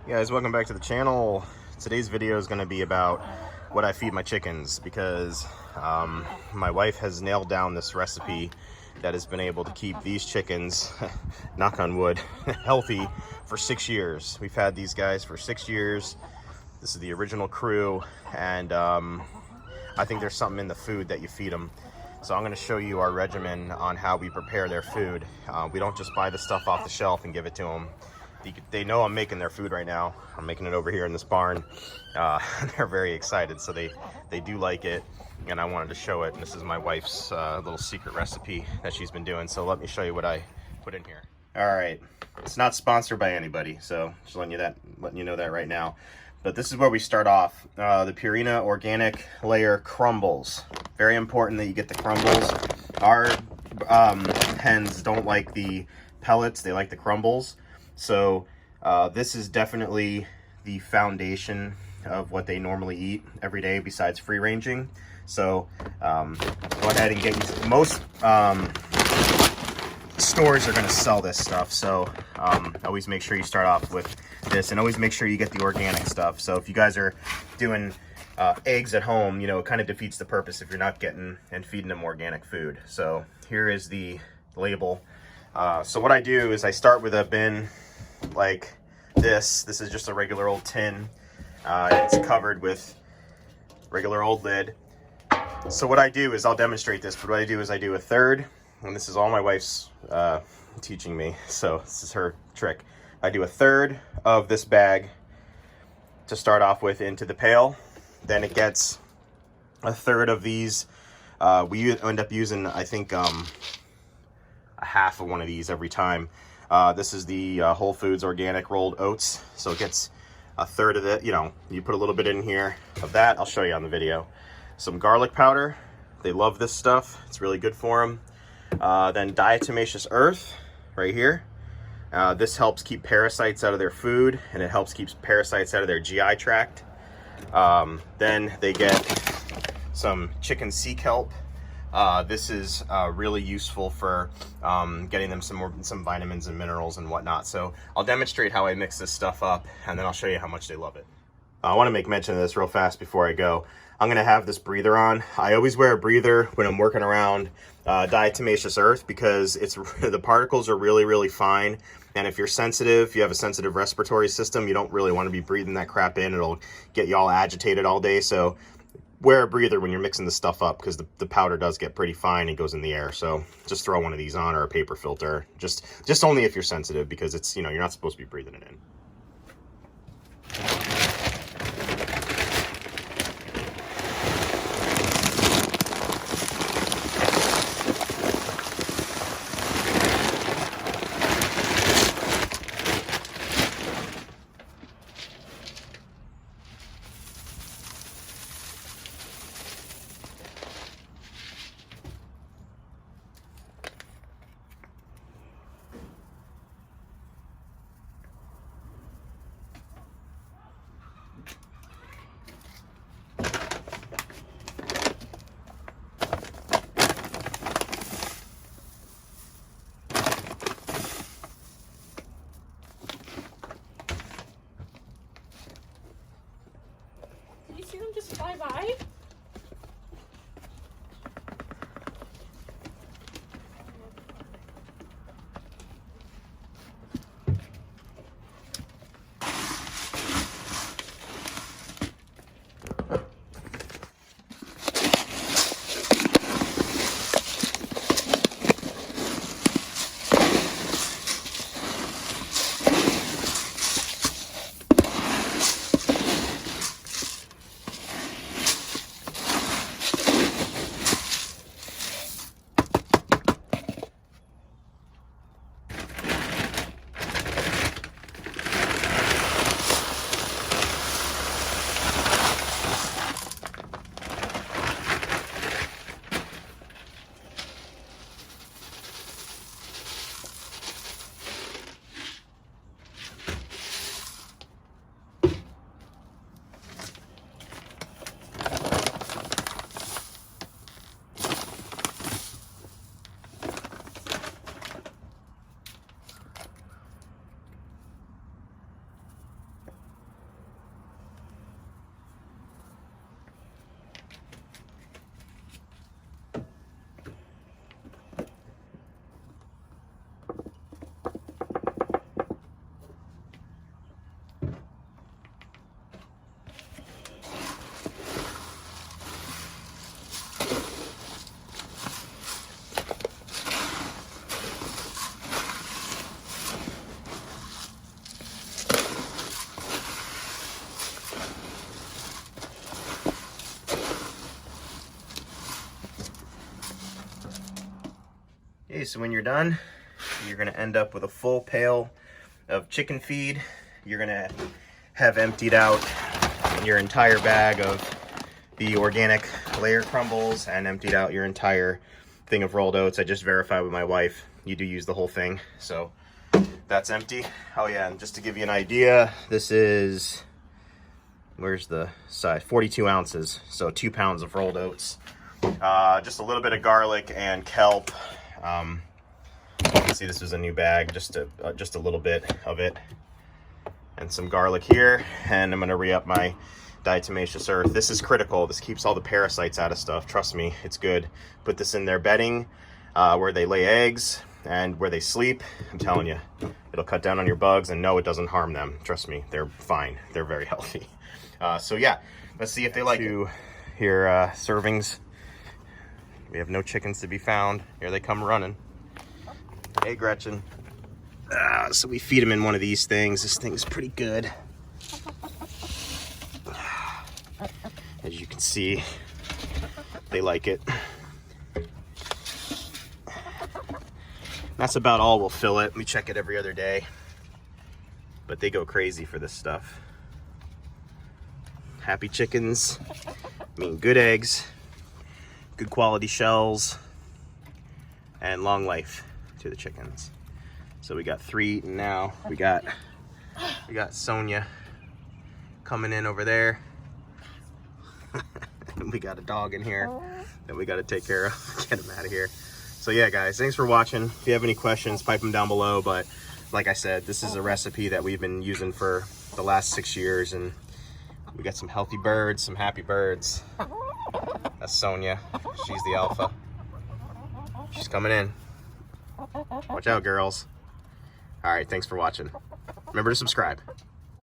Hey guys, welcome back to the channel. Today's video is going to be about what I feed my chickens because my wife has nailed down this recipe that has been able to keep these chickens, knock on wood, healthy for 6 years. We've had these guys for 6 years. This is the original crew, and I think there's something in the food that you feed them. So I'm going to show you our regimen on how we prepare their food. We don't just buy the stuff off the shelf and give it to them. They know I'm making their food right now. I'm making it over here in this barn. They're very excited, so they do like it, and I wanted to show it. And this is my wife's little secret recipe that she's been doing. So let me show you what I put in here. All right, it's not sponsored by anybody, so just letting you know that right now. But this is where we start off. The Purina organic layer crumbles. Very important that you get the crumbles. Our hens don't like the pellets; they like the crumbles. So this is definitely the foundation of what they normally eat every day besides free ranging. So go ahead and get you, most stores are going to sell this stuff. So always make sure you start off with this, and always make sure you get the organic stuff. So if you guys are doing eggs at home, you know, it kind of defeats the purpose if you're not getting and feeding them organic food. So here is the label. So what I do is I start with a bin like this. This is just a regular old tin. It's covered with regular old lid. So what I do is, I'll demonstrate this, but what I do is I do a third, and this is all my wife's teaching me, so this is her trick. I do a third of this bag to start off with into the pail. Then it gets a third of these. We end up using, I think, a half of one of these every time. This is the Whole Foods organic rolled oats, so it gets a third of it. You know, you put a little bit in here of that. I'll show you on the video. Some garlic powder. They love this stuff. It's really good for them. Then Diatomaceous Earth right here. This helps keep parasites out of their food, and it helps keep parasites out of their GI tract. Then they get some chicken sea kelp. This is really useful for getting them some vitamins and minerals and whatnot. So I'll demonstrate how I mix this stuff up, and then I'll show you how much they love it. I want to make mention of this real fast before I go. I'm going to have this breather on. I always wear a breather when I'm working around Diatomaceous Earth because it's the particles are really, really fine. And if you're sensitive, you have a sensitive respiratory system, you don't really want to be breathing that crap in. It'll get you all agitated all day. So wear a breather when you're mixing the stuff up, because the powder does get pretty fine and goes in the air. So just throw one of these on, or a paper filter. Just only if you're sensitive, because it's, you know, you're not supposed to be breathing it in. Did you see them just fly by? so when you're done, you're gonna end up with a full pail of chicken feed. You're gonna have emptied out your entire bag of the organic layer crumbles and emptied out your entire thing of rolled oats. I just verified with my wife, you do use the whole thing, so that's empty. Oh yeah, and just to give you an idea, this is, where's the size? 42 ounces, so 2 pounds of rolled oats. Just a little bit of garlic and kelp. You can see this is a new bag, just a little bit of it. And some garlic here, and I'm gonna re-up my Diatomaceous Earth. This is critical. This keeps all the parasites out of stuff. Trust me, it's good. Put this in their bedding, where they lay eggs and where they sleep. I'm telling you, it'll cut down on your bugs, and no, it doesn't harm them. Trust me, they're fine. They're very healthy. So yeah, let's see if they like it. Here, servings. We have no chickens to be found. Here they come running. Hey, Gretchen. So we feed them in one of these things. This thing is pretty good. As you can see, they like it. That's about all we'll fill it. We check it every other day. But they go crazy for this stuff. Happy chickens mean good eggs, good quality shells, and long life to the chickens. So we got 3 eating now. We got Sonia coming in over there. We got a dog in here that we got to take care of. Get him out of here. So yeah, guys, thanks for watching. If you have any questions, pipe them down below. But like I said, this is a recipe that we've been using for the last 6 years, and we got some healthy birds, some happy birds. That's Sonia. She's the alpha. She's coming in. Watch out, girls. All right, thanks for watching. Remember to subscribe.